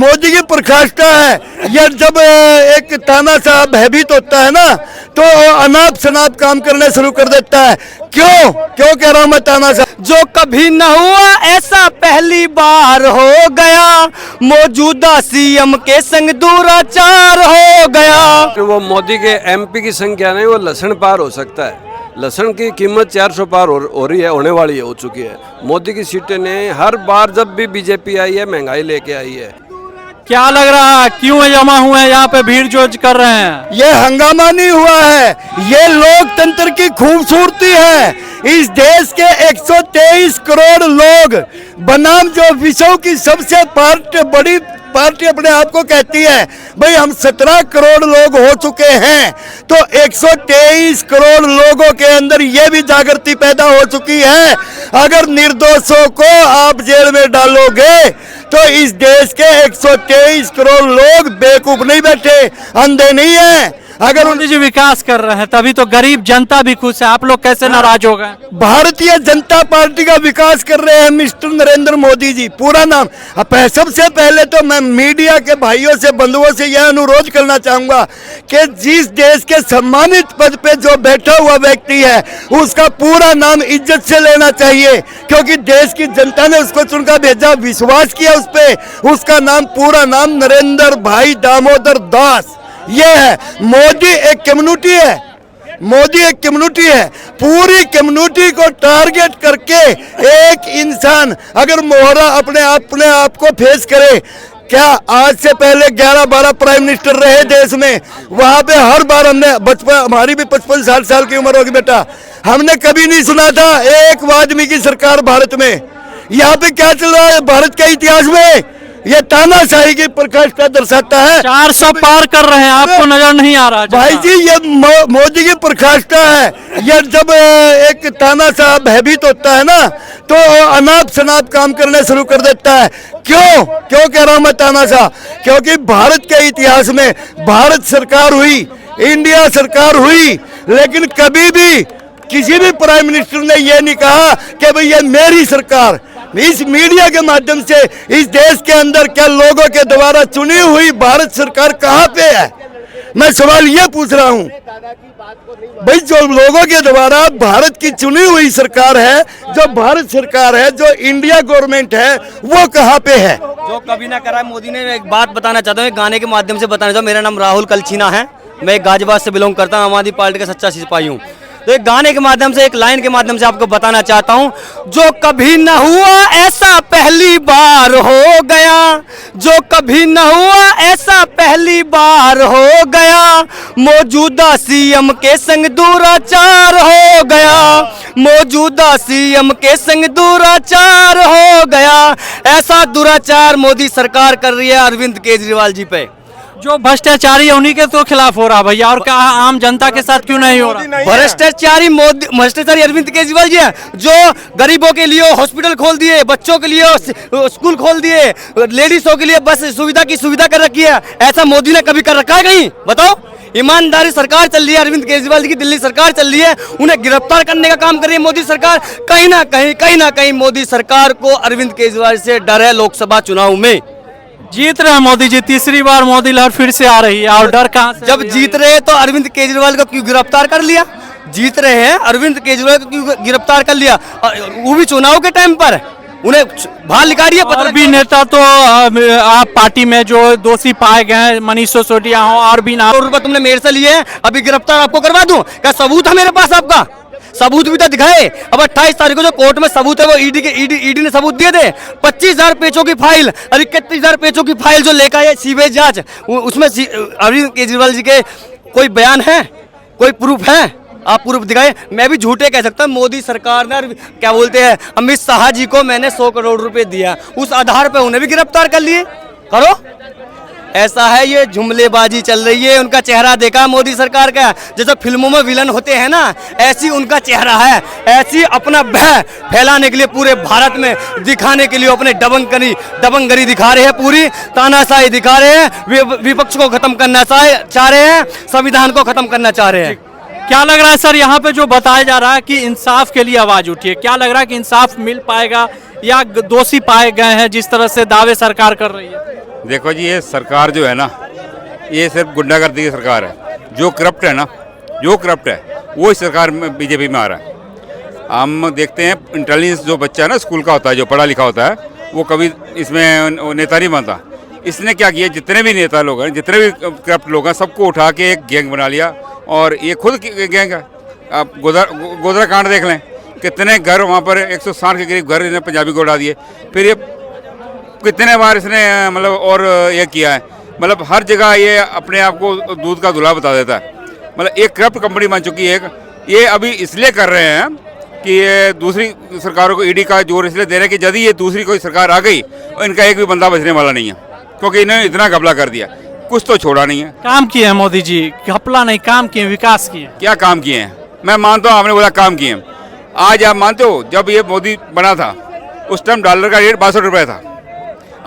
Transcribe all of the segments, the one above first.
मोदी की प्रखाष्टा है। ये जब एक तानाशाह भयभीत होता है ना तो अनाप शनाप काम करने शुरू कर देता है। क्यों क्यों कह रहा हूं मैं तानाशाह? जो कभी न हुआ ऐसा पहली बार हो गया, मौजूदा सीएम के संग दुराचार हो गया। कि वो मोदी के एमपी की संख्या नहीं, वो लहसुन पार हो सकता है। लहसुन की कीमत 400 पार हो रही है, होने वाली है, हो चुकी है। मोदी की सीटें ने हर बार जब भी बीजेपी आई है महंगाई लेके आई है। क्या लग रहा है क्यों जमा हुए हैं यहाँ पे भीड़ जो कर रहे हैं? ये हंगामा नहीं हुआ है, ये लोकतंत्र की खूबसूरती है। इस देश के 123 करोड़ लोग बनाम जो विश्व की सबसे बड़ी पार्टी अपने आप को कहती है, भाई हम 17 करोड़ लोग हो चुके हैं, तो 123 करोड़ लोगों के अंदर ये भी जागृति पैदा हो चुकी है। अगर निर्दोषों को आप जेल में डालोगे तो इस देश के 123 करोड़ लोग बेवकूफ नहीं बैठे, अंधे नहीं है। अगर मोदी जी विकास कर रहे हैं तभी तो गरीब जनता भी खुश है, आप लोग कैसे नाराज हो गए? भारतीय जनता पार्टी का विकास कर रहे हैं मिस्टर नरेंद्र मोदी जी। पूरा नाम सबसे पहले तो मैं मीडिया के भाइयों से बंधुओं से यह अनुरोध करना चाहूंगा कि जिस देश के सम्मानित पद पे जो बैठा हुआ व्यक्ति है उसका पूरा नाम इज्जत से लेना चाहिए, क्योंकि देश की जनता ने उसको चुनकर भेजा, विश्वास किया उस पर। उसका नाम पूरा नाम नरेंद्र भाई दामोदर दास ये है। मोदी एक कम्युनिटी है, मोदी एक कम्युनिटी है। पूरी कम्युनिटी को टारगेट करके एक इंसान अगर मोहरा अपने आप को फेस करे, क्या आज से पहले 11-12 प्राइम मिनिस्टर रहे देश में, वहां पे हर बार हमने बचपन, हमारी भी 55-60 साल की उम्र होगी बेटा, हमने कभी नहीं सुना था एक आदमी की सरकार भारत में। यहाँ पे क्या चल रहा है भारत के इतिहास में? ये तानाशाही की प्रकाष्ठा दर्शाता है। 400 पार कर रहे हैं, आपको नजर नहीं आ रहा? भाई जी ये मोदी की प्रकाष्ठा है। ये जब एक तानाशाह भयभीत होता है ना तो अनाप शनाप काम करने शुरू कर देता है। क्यों क्यों कह रहा हूं मैं तानाशाह? क्योंकि भारत के इतिहास में भारत सरकार हुई, इंडिया सरकार हुई, लेकिन कभी भी किसी भी प्राइम मिनिस्टर ने यह नहीं कहा कि भाई ये मेरी सरकार। इस मीडिया के माध्यम से इस देश के अंदर क्या लोगों के द्वारा चुनी हुई भारत सरकार कहाँ पे है? मैं सवाल ये पूछ रहा हूँ भाई, जो लोगों के द्वारा भारत की चुनी हुई सरकार है, जो भारत सरकार है, जो इंडिया गवर्नमेंट है, वो कहाँ पे है? जो कभी ना करा मोदी ने। एक बात बताना चाहता हूँ, गाने के माध्यम से बताना चाहता हूँ। मेरा नाम राहुल कलछीना है, मैं गाजियाबाद से बिलोंग करता हूँ, आम आदमी पार्टी का सच्चा सिपाही हूँ। तो एक गाने के माध्यम से, एक लाइन के माध्यम से आपको बताना चाहता हूं, जो कभी न हुआ ऐसा पहली बार हो गया, जो कभी न हुआ ऐसा पहली बार हो गया, मौजूदा सीएम के संग दुराचार हो गया, मौजूदा सीएम के संग दुराचार हो गया। ऐसा दुराचार मोदी सरकार कर रही है अरविंद केजरीवाल जी पे। जो भ्रष्टाचारी है उन्हीं के तो खिलाफ हो रहा भैया, और कहा आम जनता के साथ क्यों नहीं हो रहा? भ्रष्टाचारी अरविंद केजरीवाल जी है, जो गरीबों के लिए हॉस्पिटल खोल दिए, बच्चों के लिए स्कूल खोल दिए, लेडीजों के लिए बस सुविधा कर रखी है। ऐसा मोदी ने कभी कर रखा है कहीं? बताओ। ईमानदारी सरकार चल रही है अरविंद केजरीवाल जी की, दिल्ली सरकार चल रही है, उन्हें गिरफ्तार करने का काम कर रही है मोदी सरकार। कहीं ना कहीं मोदी सरकार को अरविंद केजरीवाल से डर है। लोकसभा चुनाव में जीत रहे हैं मोदी जी, तीसरी बार मोदी लहर फिर से आ रही है, और डर कहां से? जब जीत रहे तो अरविंद केजरीवाल को क्यों गिरफ्तार कर लिया? जीत रहे हैं अरविंद केजरीवाल को क्यों गिरफ्तार कर लिया? वो भी चुनाव के टाइम पर उन्हें बाहर निकालिए। और भी नेता तो आप पार्टी में जो दोषी पाए गए हैं, मनीष सिसोदिया हो और भी ना, रुपए तुमने मेरे से लिए, अभी गिरफ्तार आपको करवा दूं? क्या सबूत है मेरे पास? आपका सबूत भी तो दिखाए। अब 28 तारीख को जो कोर्ट में सबूत है वो ईडी ने सबूत दिए थे। 25,000 पेजों की फाइल और 31,000 पेजों की फाइल जो लेकर आए सीबीआई जांच, उसमें अरविंद केजरीवाल जी के कोई बयान है, कोई प्रूफ है? आप प्रूफ दिखाए। मैं भी झूठे कह सकता हूँ। मोदी सरकार ने क्या बोलते हैं, अमित शाह जी को मैंने 100 करोड़ रुपए दिया, उस आधार पर उन्हें भी गिरफ्तार कर लिए। करो। ऐसा है, ये जुमलेबाजी चल रही है। उनका चेहरा देखा मोदी सरकार का, जैसे फिल्मों में विलन होते हैं ना, ऐसी उनका चेहरा है। ऐसी अपना भय फैलाने के लिए पूरे भारत में दिखाने के लिए अपने दबंगरी दिखा रहे हैं, पूरी तानाशाही दिखा रहे हैं, विपक्ष को खत्म करना चाह रहे हैं, संविधान को खत्म करना चाह रहे हैं। क्या लग रहा है सर, यहाँ पे जो बताया जा रहा है कि इंसाफ के लिए आवाज उठिए, क्या लग रहा है कि इंसाफ मिल पाएगा या दोषी पाए गए हैं जिस तरह से दावे सरकार कर रही है? देखो जी, ये सरकार जो है ना, ये सिर्फ गुंडागर्दी की सरकार है। जो करप्ट है ना, जो करप्ट है वो इस सरकार में बीजेपी में आ रहा है। हम देखते हैं इंटेलिजेंस जो बच्चा है ना स्कूल का होता है, जो पढ़ा लिखा होता है, वो कभी इसमें नेता नहीं बनता। इसने क्या किया, जितने भी नेता लोग हैं, जितने भी करप्ट लोग हैं, सबको उठा के एक गैंग बना लिया। और ये खुद गैंग है। आप गोधरा कांड देख लें, कितने घर वहाँ पर 160 के करीब घर इन्हें पंजाबी को उड़ा दिए। फिर ये कितने बार इसने मतलब और ये किया है, मतलब हर जगह ये अपने आप को दूध का दूल्हा बता देता है। मतलब एक करप्ट कंपनी बन चुकी है। ये अभी इसलिए कर रहे हैं कि ये दूसरी सरकारों को ईडी का जोर इसलिए दे रहे हैं कि यदि ये दूसरी कोई सरकार आ गई और इनका एक भी बंदा बचने वाला नहीं है, क्योंकि इन्होंने इतना घपला कर दिया, कुछ तो छोड़ा नहीं है। काम किए हैं मोदी जी, घपला नहीं, काम किए, विकास किए। क्या काम किए हैं? मैं मानता हूँ, आपने बोला काम किए हैं। आज आप मानते हो जब ये मोदी बना था उस टाइम डॉलर का रेट 62 रुपये था,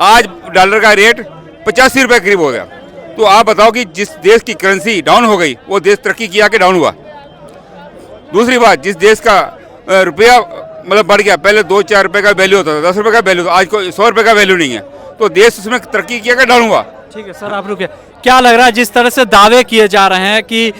आज डॉलर का रेट 85 रुपये करीब हो गया। तो आप बताओ कि जिस देश की करेंसी डाउन हो गई वो देश तरक्की किया कि डाउन हुआ? दूसरी बात, जिस देश का रुपया मतलब बढ़ गया, पहले 2-4 रुपये का वैल्यू होता था, 10 रुपये का वैल्यू, आज कोई 100 रुपये का वैल्यू नहीं है, तो देश उसमें तरक्की किया कि डाउन हुआ? ठीक है सर, आप रुकिए। क्या लग रहा है, जिस तरह से दावे किए जा रहे हैं कि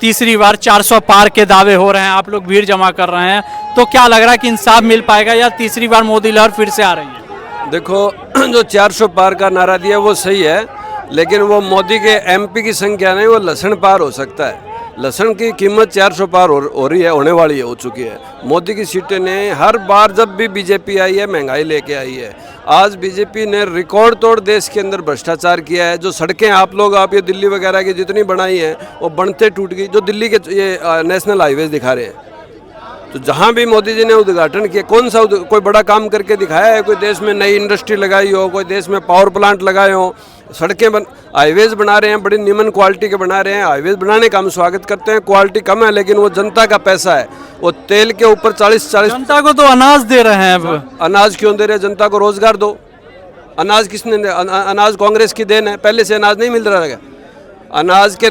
तीसरी बार 400 पार के दावे हो रहे हैं, आप लोग भीड़ जमा कर रहे हैं, तो क्या लग रहा है कि इंसाफ मिल पाएगा या तीसरी बार मोदी लहर फिर से आ रही है? देखो, जो 400 पार का नारा दिया वो सही है, लेकिन वो मोदी के एमपी की संख्या नहीं, वो लहसुन पार हो सकता है। लहसुन की कीमत 400 पार हो रही है, होने वाली है, हो चुकी है। मोदी की सीटें ने हर बार जब भी बीजेपी आई है महंगाई लेके आई है। आज बीजेपी ने रिकॉर्ड तोड़ देश के अंदर भ्रष्टाचार किया है। जो सड़कें आप ये दिल्ली वगैरह की जितनी बनाई हैं वो बनते टूट गई। जो दिल्ली के ये नेशनल हाईवेज दिखा रहे हैं, तो जहाँ भी मोदी जी ने उद्घाटन किया, कौन सा कोई बड़ा काम करके दिखाया है? कोई देश में नई इंडस्ट्री लगाई हो, कोई देश में पावर प्लांट लगाए हो, सड़कें हाईवेज बना रहे हैं, बड़ी निम्न क्वालिटी के बना रहे हैं। हाईवेज बनाने का हम स्वागत करते हैं, क्वालिटी कम है, लेकिन वो जनता का पैसा है। वो तेल के ऊपर 40 जनता को तो अनाज दे रहे हैं। अब अनाज क्यों दे रहे हैं? जनता को रोजगार दो। अनाज किसने दे? अनाज कांग्रेस की देन है, पहले से अनाज नहीं मिल रहा है। अनाज के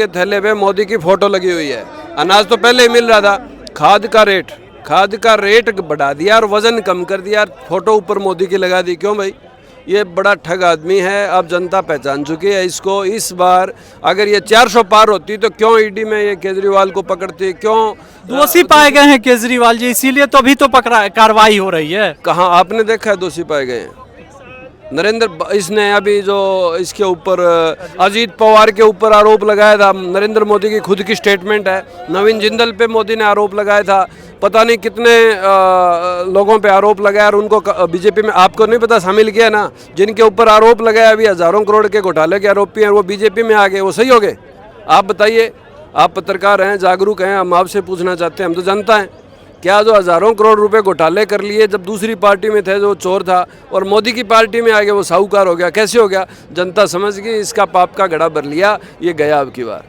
थैले पे मोदी की फोटो लगी हुई है। अनाज तो पहले ही मिल रहा था। खाद का रेट बढ़ा दिया और वजन कम कर दिया, फोटो ऊपर मोदी की लगा दी। क्यों भाई? ये बड़ा ठग आदमी है। अब जनता पहचान चुकी है इसको। इस बार अगर ये 400 पार होती तो क्यों ईडी में ये केजरीवाल को पकड़ती? क्यों दोषी पाए गए हैं केजरीवाल जी, इसीलिए तो अभी तो पकड़ा कार्रवाई हो रही है। कहाँ आपने देखा है दोषी पाए गए हैं? इसने अभी जो इसके ऊपर अजीत पवार के ऊपर आरोप लगाया था, नरेंद्र मोदी की खुद की स्टेटमेंट है। नवीन जिंदल पे मोदी ने आरोप लगाया था, पता नहीं कितने लोगों पे आरोप लगाया और उनको बीजेपी में, आपको नहीं पता, शामिल किया ना। जिनके ऊपर आरोप लगाया अभी हजारों करोड़ के घोटाले के आरोपी हैं, वो बीजेपी में आ गए, वो सही हो गए? आप बताइए, आप पत्रकार हैं, जागरूक हैं, हम आपसे पूछना चाहते हैं, हम तो जनता हैं। क्या जो हजारों करोड़ रुपए घोटाले कर लिए जब दूसरी पार्टी में थे जो चोर था, और मोदी की पार्टी में आ गया वो साहूकार हो गया? कैसे हो गया? जनता समझ गई, इसका पाप का घड़ा भर लिया, ये गया अब की बार।